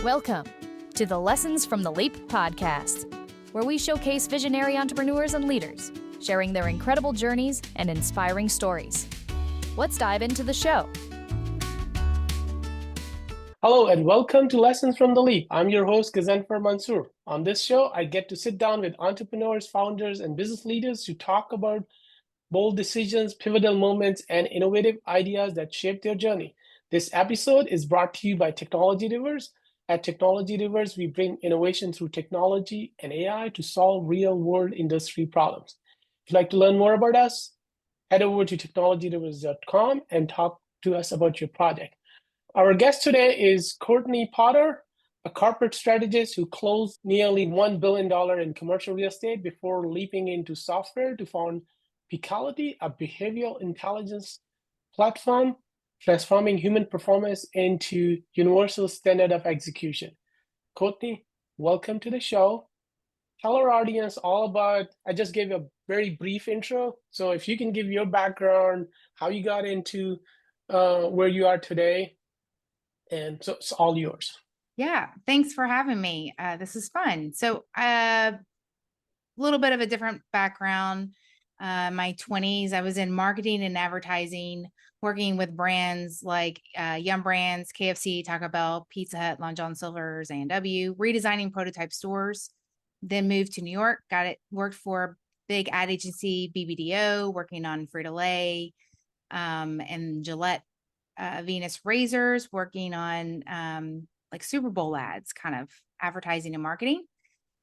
Welcome to the Lessons from the Leap podcast, where we showcase visionary entrepreneurs and leaders, sharing their incredible journeys and inspiring stories. Let's dive into the show. Hello and welcome to Lessons from the Leap. I'm your host, Ghazenfer Mansoor. On this show, I get to sit down with entrepreneurs, founders, and business leaders to talk about bold decisions, pivotal moments, and innovative ideas that shape their journey. This episode is brought to you by Technology Rivers. At Technology Rivers, we bring innovation through technology and AI to solve real-world industry problems. If you'd like to learn more about us, head over to technologyrivers.com and talk to us about your project. Our guest today is Courtney Potter, a corporate strategist who closed nearly $1 billion in commercial real estate before leaping into software to found Picality, a behavioral intelligence platform transforming human performance into universal standard of execution. Courtney, welcome to the show. Tell our audience all about, I just gave a very brief intro. So if you can give your background, how you got into where you are today, and so it's all yours. Yeah, thanks for having me. This is fun. So a little bit of a different background. My 20s, I was in marketing and advertising, working with brands like Yum Brands, KFC, Taco Bell, Pizza Hut, Long John Silver's, A&W, redesigning prototype stores. Then moved to New York, worked for a big ad agency, BBDO, working on Frito-Lay and Gillette Venus razors, working on like Super Bowl ads, kind of advertising and marketing.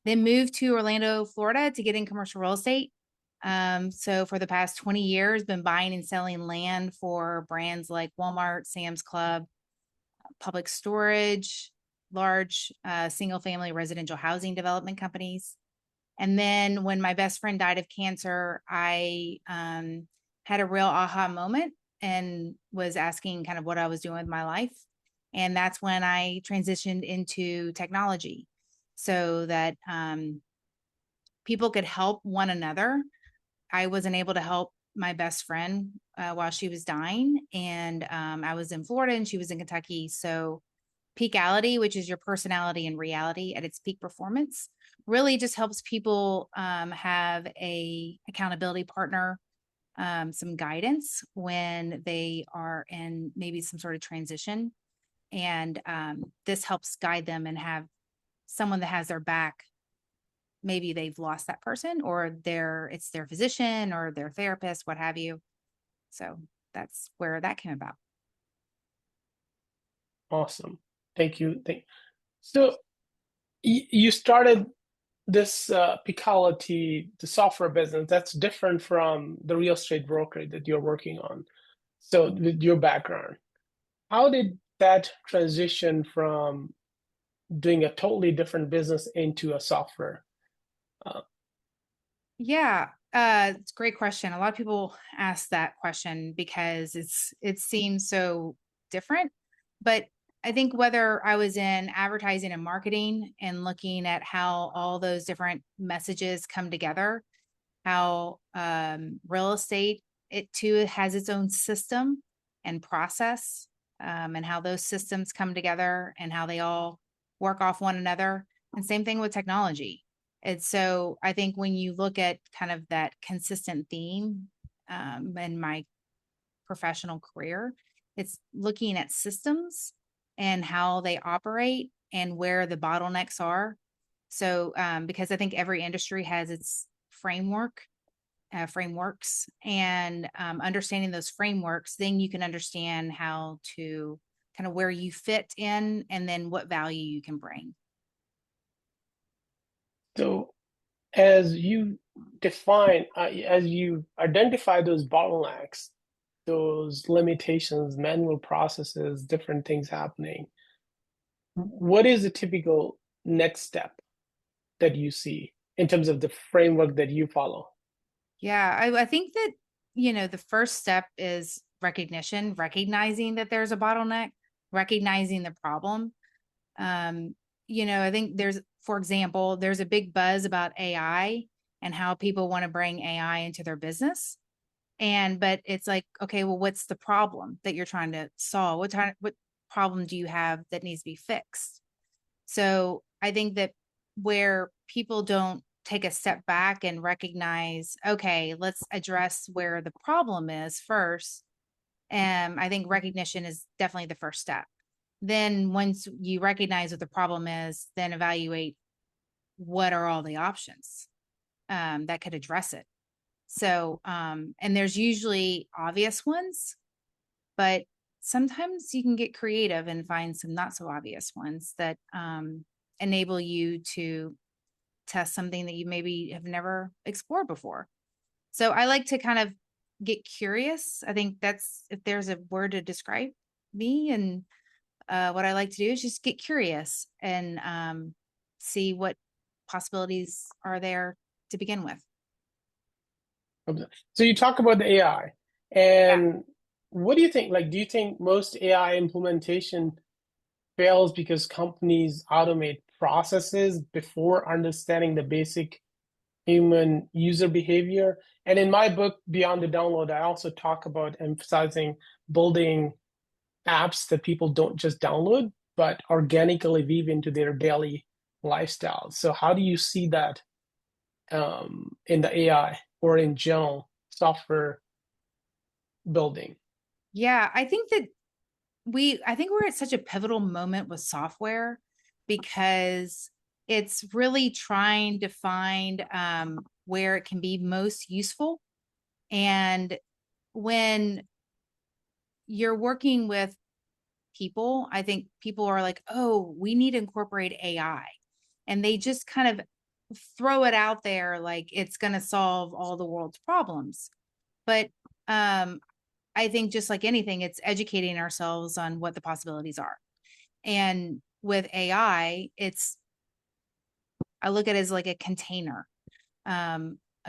Then moved to Orlando, Florida to get in commercial real estate. So for the past 20 years, been buying and selling land for brands like Walmart, Sam's Club, Publix storage, large single family residential housing development companies. And then when my best friend died of cancer, I had a real aha moment and was asking kind of what I was doing with my life. And that's when I transitioned into technology so that people could help one another. I wasn't able to help my best friend while she was dying. And I was in Florida and she was in Kentucky. So Peakality, which is your personality and reality at its peak performance, really just helps people have a accountability partner, some guidance when they are in maybe some sort of transition. And this helps guide them and have someone that has their back. Maybe they've lost that person or it's their physician or their therapist, what have you. So that's where that came about. Awesome. Thank you. So you started this Picality, the software business. That's different from the real estate brokerage that you're working on. So with your background, how did that transition from doing a totally different business into a software? Yeah, it's a great question. A lot of people ask that question because it seems so different. But I think whether I was in advertising and marketing and looking at how all those different messages come together, how real estate, it too has its own system and process, and how those systems come together and how they all work off one another. And same thing with technology. And so I think when you look at kind of that consistent theme in my professional career, it's looking at systems and how they operate and where the bottlenecks are. So because I think every industry has its frameworks, and understanding those frameworks, then you can understand how to kind of where you fit in and then what value you can bring. So as you define, as you identify those bottlenecks, those limitations, manual processes, different things happening, what is the typical next step that you see in terms of the framework that you follow? Yeah, I think that, the first step is recognizing that there's a bottleneck, recognizing the problem. I think for example, there's a big buzz about AI and how people want to bring AI into their business. But it's like, okay, well, what's the problem that you're trying to solve? What problem do you have that needs to be fixed? So I think that where people don't take a step back and recognize, okay, let's address where the problem is first. And I think recognition is definitely the first step. Then once you recognize what the problem is, then evaluate what are all the options that could address it. So, and there's usually obvious ones, but sometimes you can get creative and find some not so obvious ones that enable you to test something that you maybe have never explored before. So I like to kind of get curious. I think that's, if there's a word to describe me, and what I like to do is just get curious and see what possibilities are there to begin with. So you talk about the AI, and what do you think? Like, do you think most AI implementation fails because companies automate processes before understanding the basic human user behavior? And in my book, Beyond the Download, I also talk about emphasizing building apps that people don't just download, but organically weave into their daily lifestyle. So how do you see that in the AI or in general software building? Yeah, I think that I think we're at such a pivotal moment with software, because it's really trying to find where it can be most useful. And when you're working with people, I think people are like, oh, we need to incorporate AI. And they just kind of throw it out there like it's going to solve all the world's problems. But I think just like anything, it's educating ourselves on what the possibilities are. And with AI, I look at it as like a container, a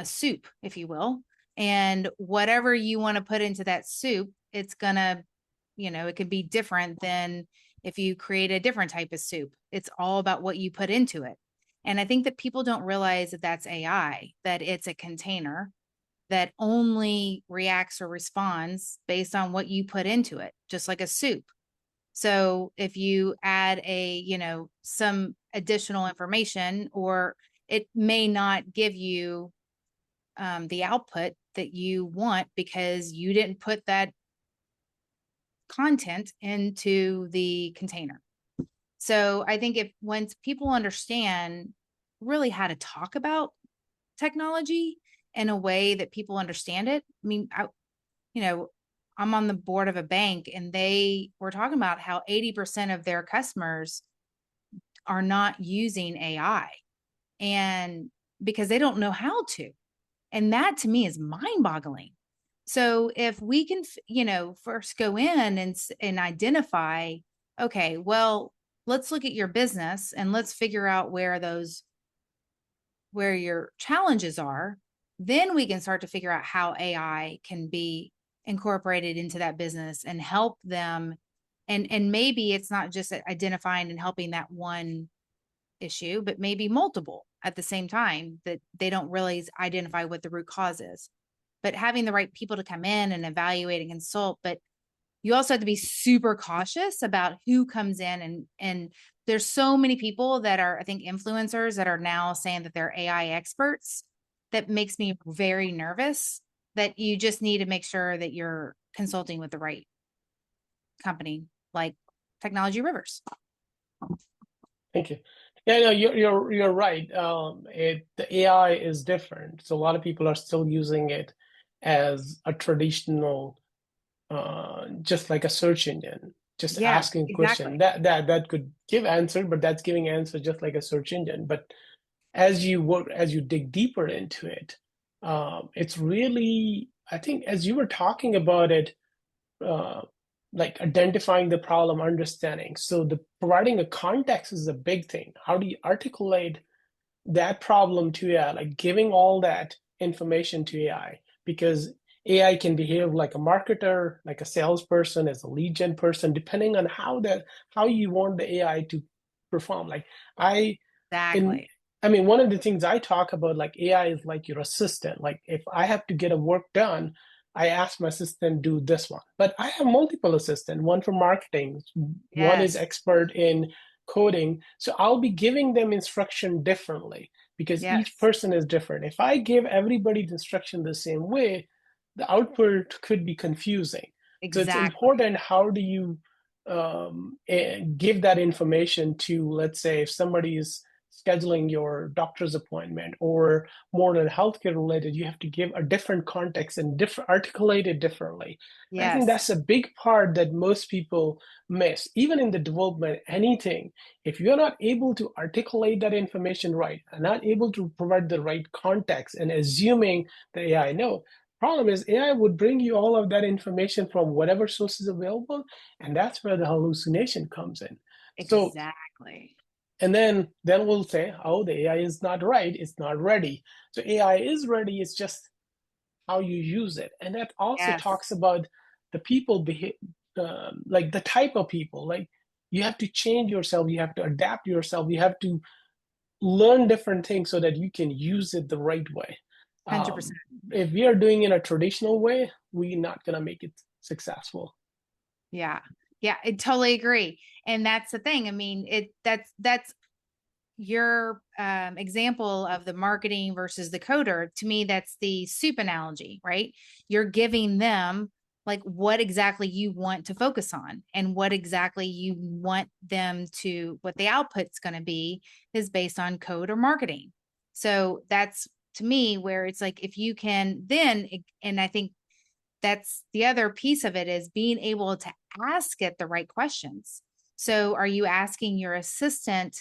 soup, if you will. And whatever you want to put into that soup, it's going to, it could be different than if you create a different type of soup. It's all about what you put into it. And I think that people don't realize that that's AI, that it's a container that only reacts or responds based on what you put into it, just like a soup. So if you add some additional information, or it may not give you the output that you want because you didn't put that content into the container. So I think once people understand really how to talk about technology in a way that people understand it. I mean, I'm on the board of a bank, and they were talking about how 80% of their customers are not using AI, and because they don't know how to. And that to me is mind-boggling. So if we can, first go in and identify, okay, well, let's look at your business and let's figure out where your challenges are. Then we can start to figure out how AI can be incorporated into that business and help them. And maybe it's not just identifying and helping that one issue, but maybe multiple at the same time, that they don't really identify what the root cause is. But having the right people to come in and evaluate and consult. But you also have to be super cautious about who comes in, and there's so many people that are, I think, influencers that are now saying that they're AI experts. That makes me very nervous, that you just need to make sure that you're consulting with the right company, like Technology Rivers. Thank you. Yeah, no, you're right. The AI is different. So a lot of people are still using it as a traditional, just like a search engine, just asking a question. That could give answer, but that's giving answer just like a search engine. But as you dig deeper into it, it's really, I think, as you were talking about it, like identifying the problem, understanding. So the providing a context is a big thing. How do you articulate that problem to AI, like giving all that information to AI? Because AI can behave like a marketer, like a salesperson, as a lead gen person, depending on how you want the AI to perform. Like one of the things I talk about, like AI is like your assistant. Like if I have to get a work done, I ask my assistant do this one. But I have multiple assistants, one for marketing, one is expert in coding. So I'll be giving them instruction differently because Yes, each person is different. If I give everybody the instruction the same way, the output could be confusing. So it's exactly. important, how do you give that information to, let's say, if somebody is scheduling your doctor's appointment or more than healthcare related, you have to give a different context and articulate it differently. I think Yes, that's a big part that most people miss. Even in the development, anything, if you're not able to articulate that information right and not able to provide the right context and assuming the AI know, problem is AI would bring you all of that information from whatever source is available, and that's where the hallucination comes in. So, exactly. and then we'll say, oh, the AI is not right, it's not ready. So AI is ready, it's just how you use it. And that also Yes, talks about the people like the type of people. Like, you have to change yourself, you have to adapt yourself, you have to learn different things so that you can use it the right way. 100%. If we are doing it in a traditional way, we're not going to make it successful. Yeah. Yeah, I totally agree. And that's the thing. I mean, that's your example of the marketing versus the coder. To me, that's the soup analogy, right? You're giving them like what exactly you want to focus on and what exactly you want them to, what the output's going to be is based on code or marketing. So that's to me where it's like, if you can then, and I think that's the other piece of it is being able to ask it the right questions. So are you asking your assistant,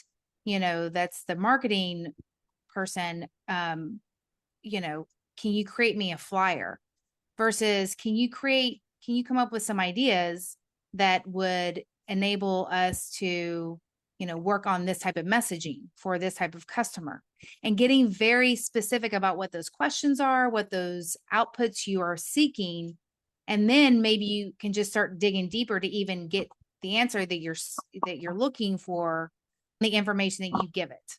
that's the marketing person, can you create me a flyer versus can you come up with some ideas that would enable us to, work on this type of messaging for this type of customer and getting very specific about what those questions are, what those outputs you are seeking. And then maybe you can just start digging deeper to even get the answer that you're looking for, the information that you give it.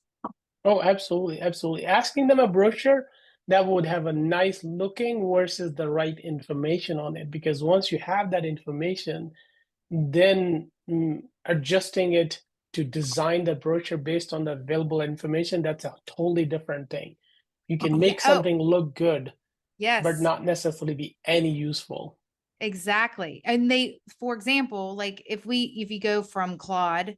Oh, absolutely, absolutely. Asking them a brochure that would have a nice looking versus the right information on it. Because once you have that information, then adjusting it to design the brochure based on the available information, that's a totally different thing. You can Oh, yeah. make something look good, but Yes, not necessarily be any useful. exactly. And for example, like if you go from Claude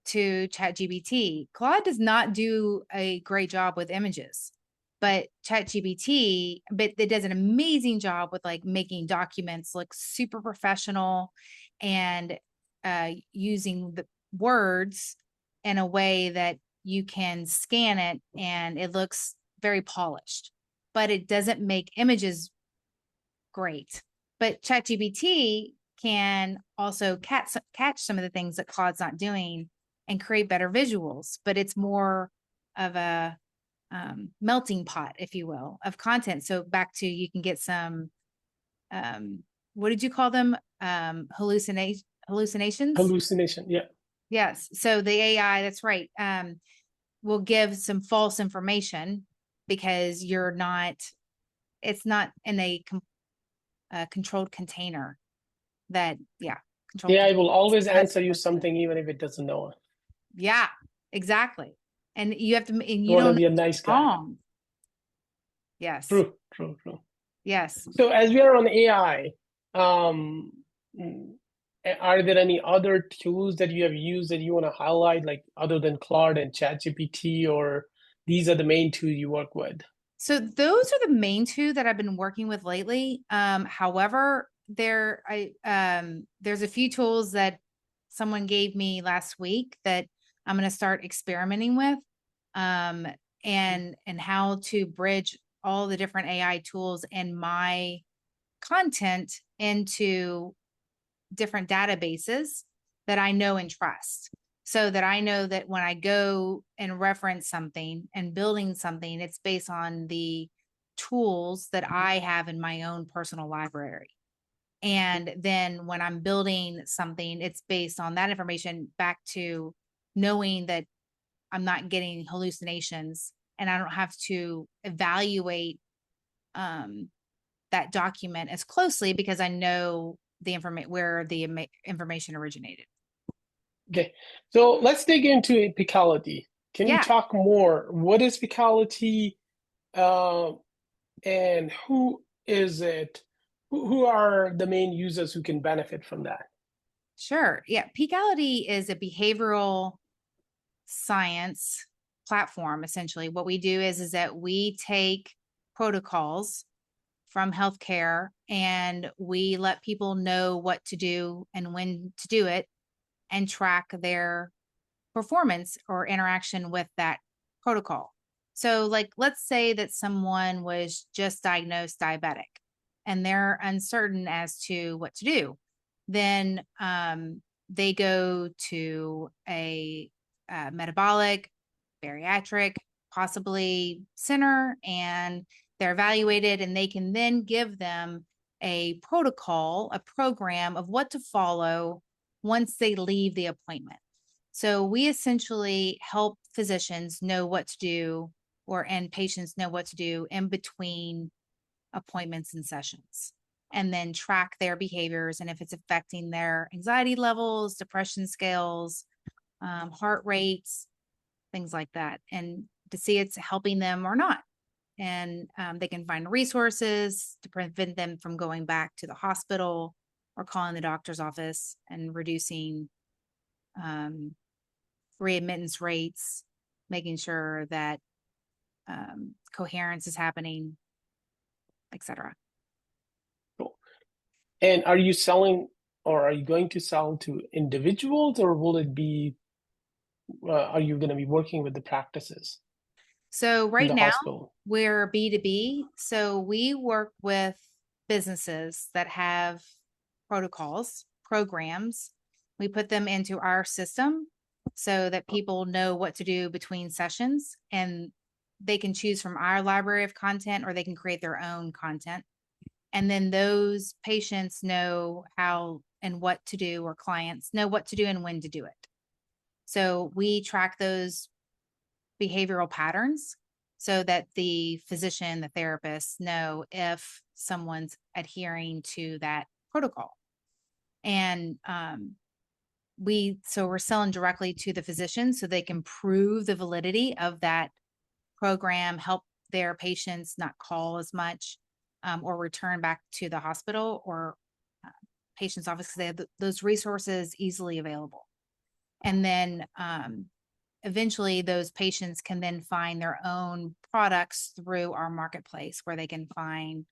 to ChatGPT, Claude does not do a great job with images, but it does an amazing job with like making documents look super professional and using the words in a way that you can scan it and it looks very polished, but it doesn't make images great. But ChatGPT can also catch some of the things that Claude's not doing and create better visuals, but it's more of a melting pot, if you will, of content. So back to, you can get some, what did you call them? Hallucinations? Hallucination, yeah. Yes. So the AI, that's right, will give some false information because it's not in a controlled container controlled Yeah, it container. will always answer you something even if it doesn't know it. Yeah, exactly. And you have to, and You you want to don't know be a if nice it's guy. wrong. Yes. True, true, true. Yes. So as we are on AI, are there any other tools that you have used that you want to highlight, like other than Claude and ChatGPT, or these are the main two you work with? So those are the main two that I've been working with lately. However, there's a few tools that someone gave me last week that I'm going to start experimenting with, and how to bridge all the different AI tools and my content into different databases that I know and trust, so that I know that when I go and reference something and building something, it's based on the tools that I have in my own personal library. And then when I'm building something, it's based on that information back to knowing that I'm not getting hallucinations and I don't have to evaluate that document as closely because I know the information, where the information originated. Okay, so let's dig into Picality. Can you Yeah, talk more? What is Picality, uh, and who is it? Who are the main users who can benefit from that? sure. Yeah. Peakality is a behavioral science platform. Essentially, what we do is that we take protocols from healthcare and we let people know what to do and when to do it and track their performance or interaction with that protocol. So, like, let's say that someone was just diagnosed diabetic and they're uncertain as to what to do. Then they go to a metabolic, bariatric, possibly center, and they're evaluated, and they can then give them a protocol, a program of what to follow once they leave the appointment. So we essentially help physicians know what to do and patients know what to do in between appointments and sessions, and then track their behaviors and if it's affecting their anxiety levels, depression scales, heart rates, things like that, and to see it's helping them or not. And they can find resources to prevent them from going back to the hospital or calling the doctor's office, and reducing readmittance rates, making sure that coherence is happening, etc. Cool. And are you selling, or are you going to sell to individuals, or will it be, are you going to be working with the practices So in right the now hospital? we're B2B. So we work with businesses that have protocols, programs. We put them into our system so that people know what to do between sessions, and they can choose from our library of content or they can create their own content. And then those patients know how and what to do, or clients know what to do and when to do it. So we track those behavioral patterns so that the physician, the therapist know if someone's adhering to that protocol. And we're selling directly to the physician so they can prove the validity of that program, help their patients not call as much, or return back to the hospital or patient's office, because they have those resources easily available. And then eventually those patients can then find their own products through our marketplace, where they can find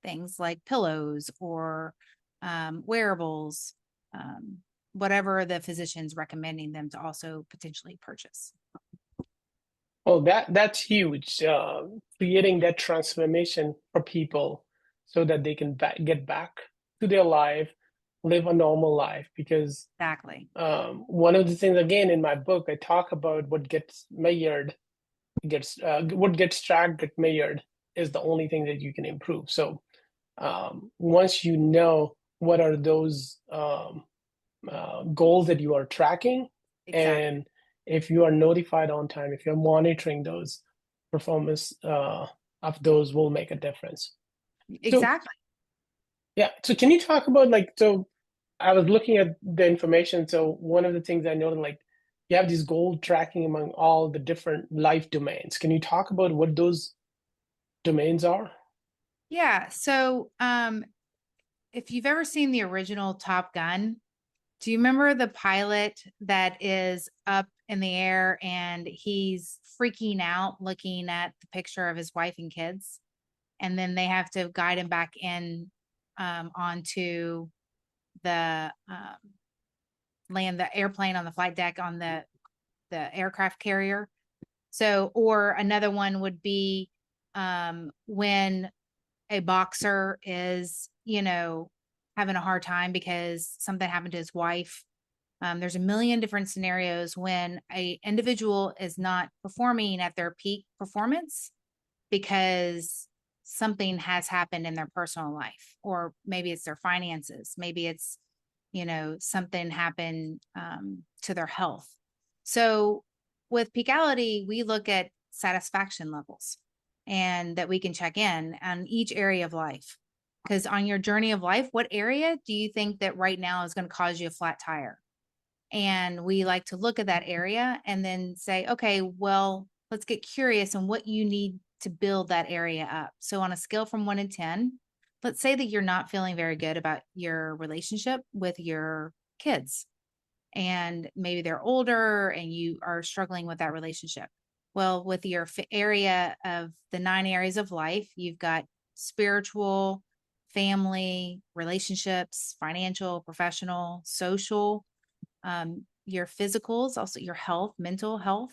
things like pillows or wearables, whatever the physician's recommending them to also potentially purchase. Oh, that's huge. Creating that transformation for people so that they can get back to their life, live a normal life. Because Exactly. one of the things, again, in my book, I talk about what gets measured, what gets tracked, get measured is the only thing that you can improve. So once you know what are those goals that you are tracking, Exactly. and if you are notified on time, if you're monitoring those, performance of those will make a difference. So Exactly. yeah, so can you talk about, like, so I was looking at the information. So one of the things I noted, like, you have this goal tracking among all the different life domains. Can you talk about what those domains are? Yeah. So if you've ever seen the original Top Gun, do you remember the pilot that is up in the air and he's freaking out looking at the picture of his wife and kids? And then they have to guide him back in onto the land, the airplane on the flight deck on the aircraft carrier. So, or another one would be when a boxer is, having a hard time because something happened to his wife. There's a million different scenarios when a individual is not performing at their peak performance because something has happened in their personal life, or maybe it's their finances, maybe it's something happened to their health. So with Peakality, we look at satisfaction levels, and that we can check in on each area of life. Because on your journey of life, what area do you think that right now is going to cause you a flat tire? And we like to look at that area and then say, okay, well, let's get curious on what you need to build that area up. So on a scale from 1 to 10, let's say that you're not feeling very good about your relationship with your kids, and maybe they're older and you are struggling with that relationship. Well, with your area of the 9 areas of life, you've got spiritual, family, relationships, financial, professional, social, your physicals, also your health, mental health,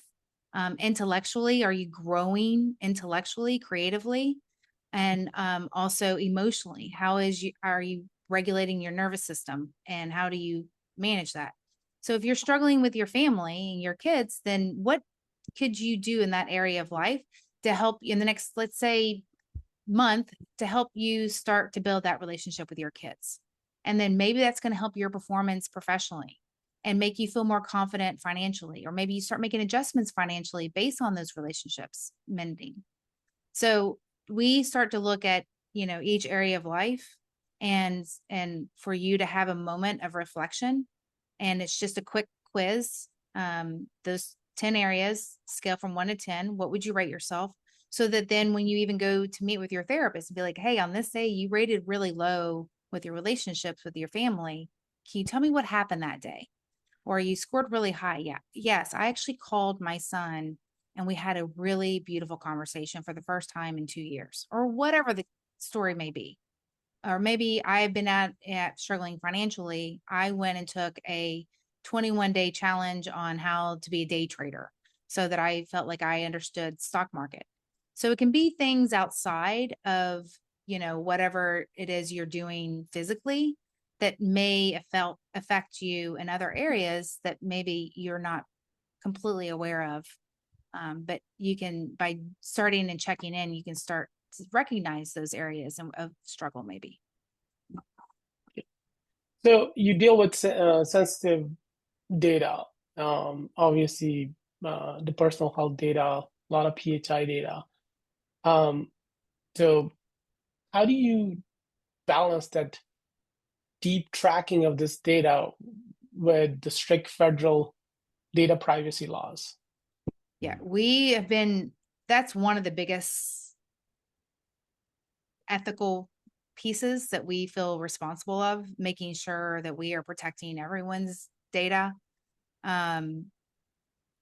intellectually. Are you growing intellectually, creatively, and also emotionally? Are you regulating your nervous system, and how do you manage that? So if you're struggling with your family and your kids, then what could you do in that area of life to help in the next, let's say, month, to help you start to build that relationship with your kids? And then maybe that's going to help your performance professionally and make you feel more confident financially, or maybe you start making adjustments financially based on those relationships mending. So we start to look at, each area of life, and for you to have a moment of reflection. And it's just a quick quiz. Those 10 areas, scale from 1 to 10, what would you rate yourself? So that then when you even go to meet with your therapist and be like, hey, on this day, you rated really low with your relationships with your family. Can you tell me what happened that day? Or you scored really high. Yeah. Yes. I actually called my son and we had a really beautiful conversation for the first time in 2 years, or whatever the story may be. Or maybe I've been at struggling financially. I went and took a 21-day challenge on how to be a day trader so that I felt like I understood stock market. So it can be things outside of, whatever it is you're doing physically that may affect you in other areas that maybe you're not completely aware of. But you can, by starting and checking in, you can start to recognize those areas of struggle maybe. So you deal with sensitive data, obviously the personal health data, a lot of PHI data. So how do you balance that deep tracking of this data with the strict federal data privacy laws? Yeah, that's one of the biggest ethical pieces that we feel responsible of, making sure that we are protecting everyone's data,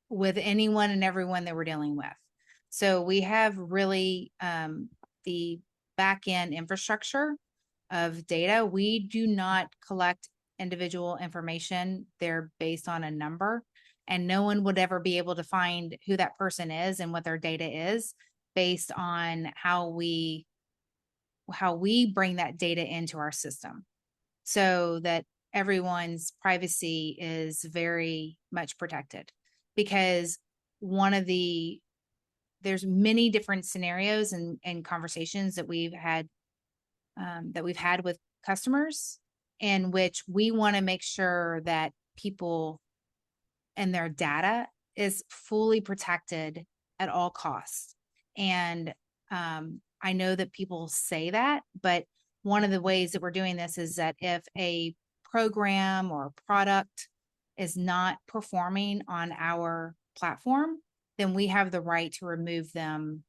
with anyone and everyone that we're dealing with. So we have really the back end infrastructure of data. We do not collect individual information. They're based on a number, and no one would ever be able to find who that person is and what their data is based on how we bring that data into our system, so that everyone's privacy is very much protected. Because there's many different scenarios and conversations that we've had with customers, in which we want to make sure that people and their data is fully protected at all costs. And I know that people say that, but one of the ways that we're doing this is that if a program or a product is not performing on our platform, then we have the right to remove them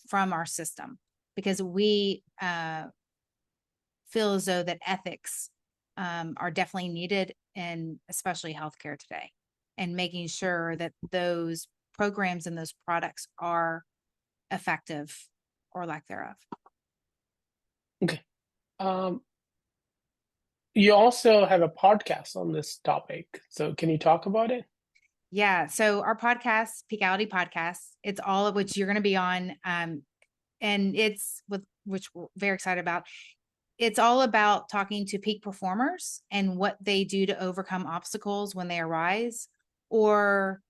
from our system, because we feel as though that ethics are definitely needed, in especially healthcare today, and making sure that those programs and those products are effective or lack thereof. Okay. You also have a podcast on this topic. So can you talk about it? Yeah. So our podcast, Picality Podcast, it's all of which you're going to be on. And it's which we're very excited about. It's all about talking to peak performers and what they do to overcome obstacles when they arise, or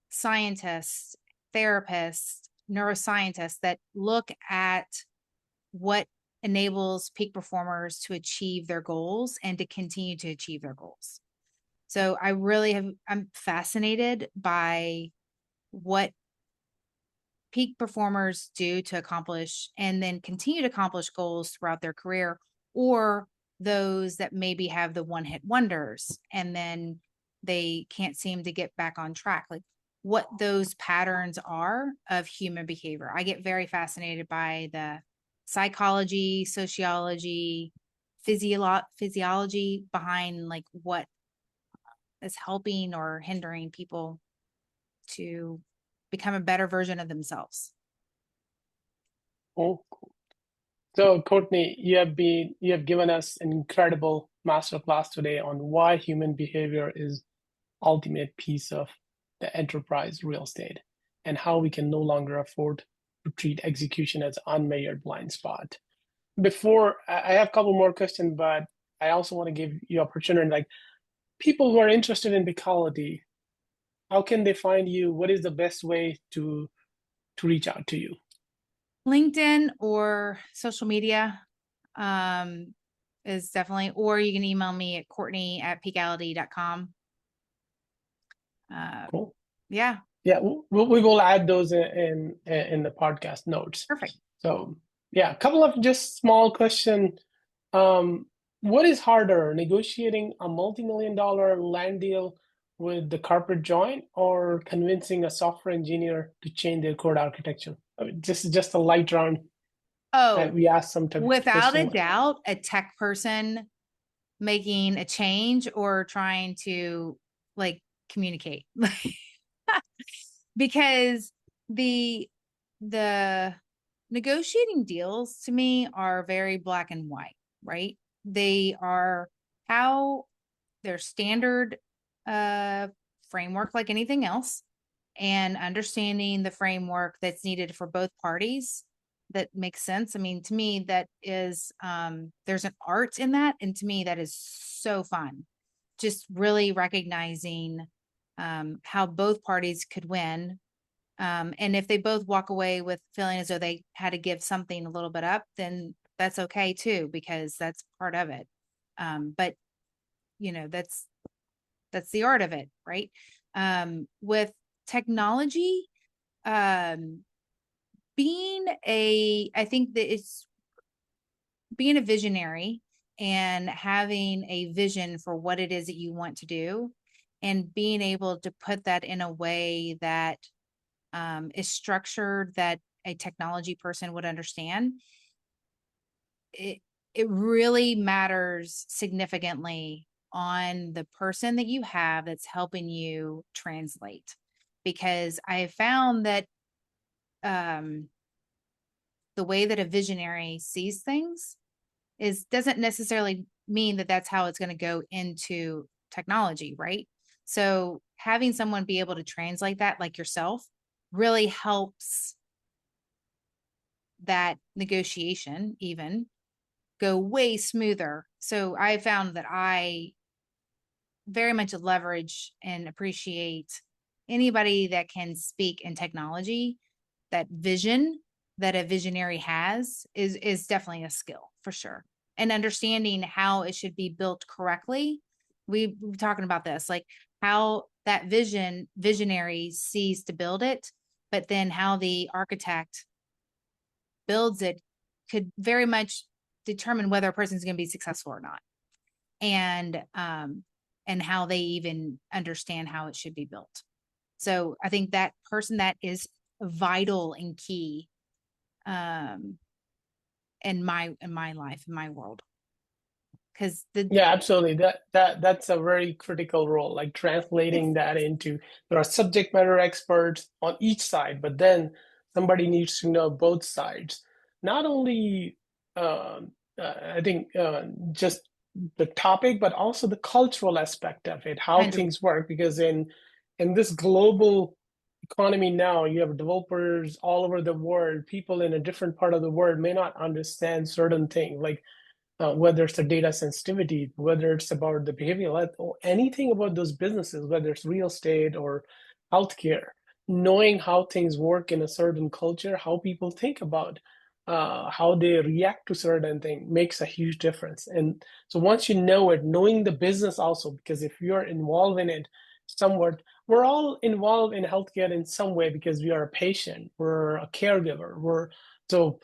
scientists, therapists, neuroscientists that look at what enables peak performers to achieve their goals and to continue to achieve their goals. So I'm fascinated by what peak performers do to accomplish and then continue to accomplish goals throughout their career, or those that maybe have the one-hit wonders and then they can't seem to get back on track, like what those patterns are of human behavior. I get very fascinated by the psychology, sociology, physiology behind like what is helping or hindering people to become a better version of themselves. Cool. So, Courtney, you have given us an incredible masterclass today on why human behavior is ultimate piece of the enterprise real estate and how we can no longer afford to treat execution as an unmeasured blind spot. Before I have a couple more questions, but I also want to give you opportunity, like people who are interested in Picality, how can they find you? What is the best way to reach out to you? LinkedIn or social media is definitely, or you can email me at Courtney@Picality.com. Cool. Yeah. Yeah, we will add those in the podcast notes. Perfect. So yeah, a couple of just small question. What is harder, negotiating a multi-million-dollar land deal with the corporate joint or convincing a software engineer to change their code architecture? I mean, just a light round. Oh, We asked some type of without a question. doubt, a tech person making a change or trying to like communicate. Because the negotiating deals to me are very black and white, right? They are how their standard framework like anything else, and understanding the framework that's needed for both parties that makes sense. I mean, to me, that is there's an art in that, and to me that is so fun. Just really recognizing how both parties could win. And if they both walk away with feeling as though they had to give something a little bit up, then that's okay too, because that's part of it. But you know, that's the art of it, right? With technology, I think that it's being a visionary and having a vision for what it is that you want to do, and being able to put that in a way that is structured that a technology person would understand. It really matters significantly on the person that you have that's helping you translate, because I have found that the way that a visionary sees things doesn't necessarily mean that that's how it's going to go into technology, right? So having someone be able to translate that, like yourself, really helps that negotiation even go way smoother. So I found that I very much leverage and appreciate anybody that can speak in technology. That vision that a visionary has is definitely a skill for sure. And understanding how it should be built correctly. We're talking about this, like how that visionary sees to build it, but then how the architect builds it could very much determine whether a person's going to be successful or not. And how they even understand how it should be built. So I think that person that is vital and key in my life, in my world. Because yeah, absolutely. That's a very critical role, like translating that into, there are subject matter experts on each side, but then somebody needs to know both sides. Not only I think just the topic, but also the cultural aspect of it, how things work. Because in this global economy now, you have developers all over the world. People in a different part of the world may not understand certain things, like whether it's the data sensitivity, whether it's about the behavioral, or anything about those businesses, whether it's real estate or healthcare. Knowing how things work in a certain culture, how people think about how they react to certain things makes a huge difference. And so once you know it, knowing the business also, because if you're involved in it somewhat, we're all involved in healthcare in some way because we are a patient, we're a caregiver, we're so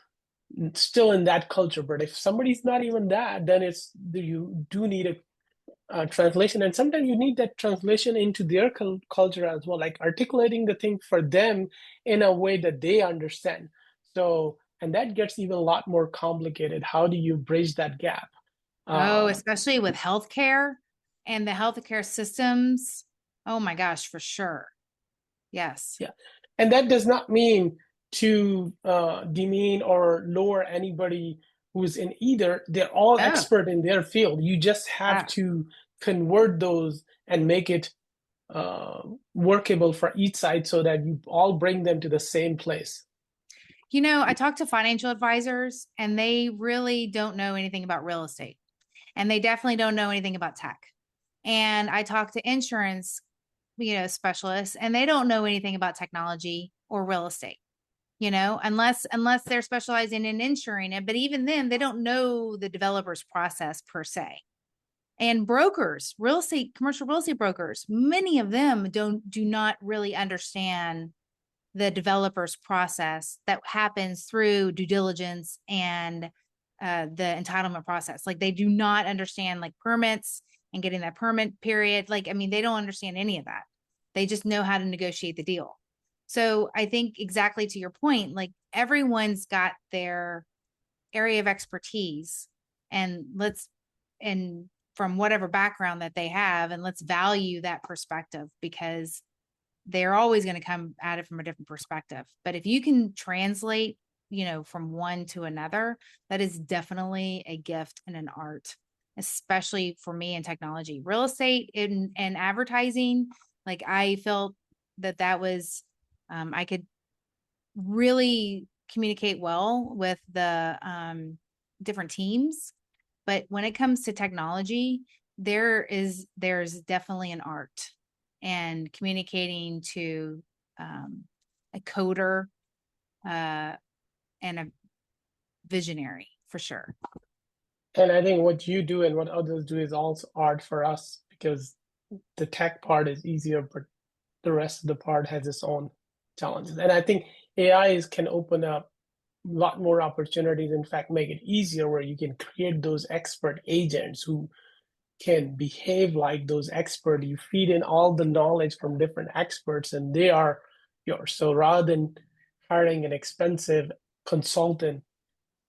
still in that culture. But if somebody's not even that, then you do need translation, and sometimes you need that translation into their culture as well, like articulating the thing for them in a way that they understand. So, and that gets even a lot more complicated. How do you bridge that gap? Oh, Um, especially with healthcare and the healthcare systems. Oh my gosh, for sure. Yes. yeah, and that does not mean to demean or lower anybody who's in either. They're all Oh, expert in their field. You just have yeah. to convert those and make it uh, workable for each side so that you all bring them to the same place. You know, I talk to financial advisors and they really don't know anything about real estate. And they definitely don't know anything about tech. And I talk to insurance, specialists, and they don't know anything about technology or real estate, unless they're specializing in insuring it. But even then, they don't know the developer's process per se. And brokers, commercial real estate brokers, many of them do not really understand the developer's process that happens through due diligence and the entitlement process. Like they do not understand like permits and getting that permit period. Like, I mean, they don't understand any of that. They just know how to negotiate the deal. So I think exactly to your point, like everyone's got their area of expertise and and from whatever background that they have, and let's value that perspective because they're always going to come at it from a different perspective. But if you can translate, from one to another, that is definitely a gift and an art, especially for me in technology, real estate and advertising. Like I felt that was, I could really communicate well with the different teams. But when it comes to technology, there's definitely an art and communicating to a coder and a visionary for sure. And I think what you do and what others do is also art for us because the tech part is easier, but the rest of the part has its own challenges. And I think AIs can open up a lot more opportunities, in fact, make it easier where you can create those expert agents who can behave like those experts. You feed in all the knowledge from different experts and they are yours. So rather than hiring an expensive consultant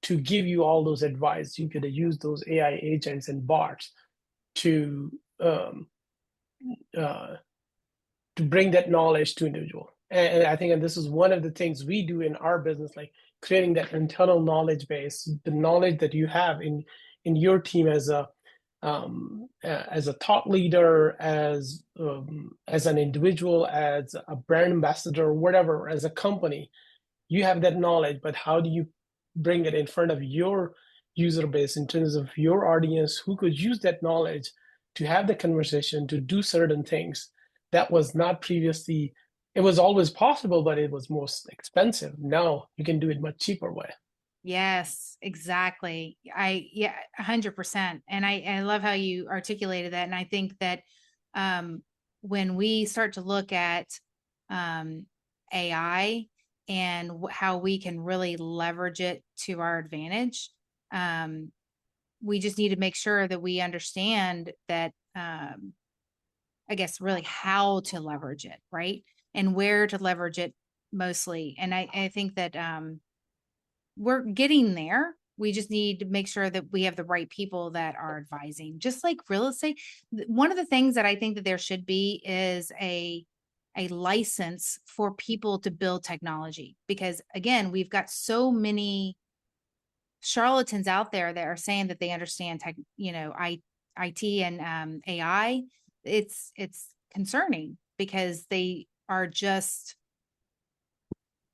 to give you all those advice, you could use those AI agents and bots to uh, to bring that knowledge to individual. And I think, and this is one of the things we do in our business, like creating that internal knowledge base, the knowledge that you have in your team as a thought leader, as an individual, as a brand ambassador, whatever, as a company, you have that knowledge. But how do you bring it in front of your user base in terms of your audience who could use that knowledge to have the conversation, to do certain things that was not previously, it was always possible, but it was most expensive. Now you can do it much cheaper way. Yes, exactly. 100%. And I love how you articulated that. And I think that when we start to look at AI and how we can really leverage it to our advantage, we just need to make sure that we understand that, I guess, really how to leverage it, right? And where to leverage it mostly. And I think that we're getting there. We just need to make sure that we have the right people that are advising. Just like real estate, one of the things that I think that there should be is a license for people to build technology. Because again, we've got so many charlatans out there that are saying that they understand tech, IT and AI. It's concerning because they are just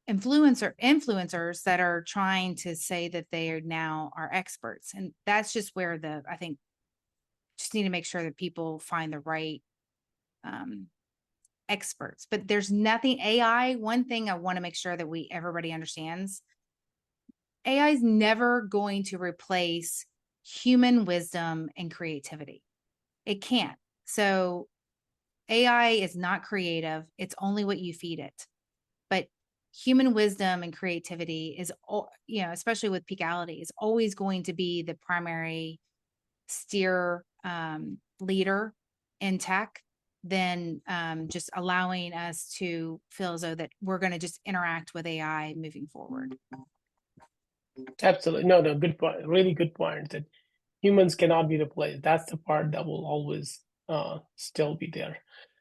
influencers that are trying to say that they are now are experts. And that's just where I think just need to make sure that people find the right experts. But there's nothing AI. One thing I want to make sure that everybody understands, AI is never going to replace human wisdom and creativity. It can't. So AI is not creative. It's only what you feed it. But human wisdom and creativity is, especially with Peakality, is always going to be the primary steer leader in tech than just allowing us to feel as though that we're going to just interact with AI moving forward. Absolutely. No, good point. Really good point that humans cannot be replaced. That's the part that will always still be there.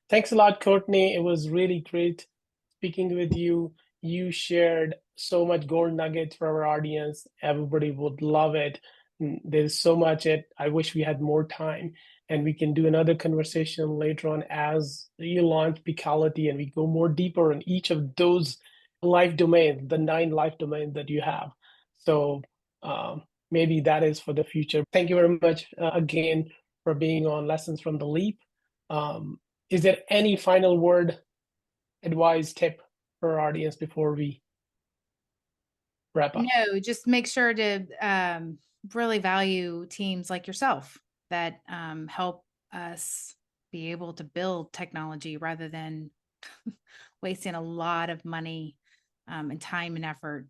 Thanks a lot, Courtney. It was really great speaking with you. You shared so much gold nuggets for our audience. Everybody would love it. There's so much I wish we had more time, and we can do another conversation later on as you launch Picality and we go more deeper in each of those life domains, the 9 life domains that you have. So maybe that is for the future. Thank you very much again for being on Lessons from the Leap. Is there any final word, advice, tip for our audience before we wrap up? No, just make sure to really value teams like yourself that help us be able to build technology rather than wasting a lot of money and time and effort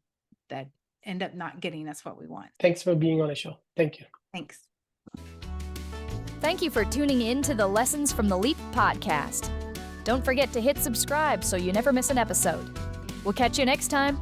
that end up not getting us what we want. Thanks for being on the show. Thank you. Thanks. Thank you for tuning in to the Lessons from the Leap podcast. Don't forget to hit subscribe so you never miss an episode. We'll catch you next time.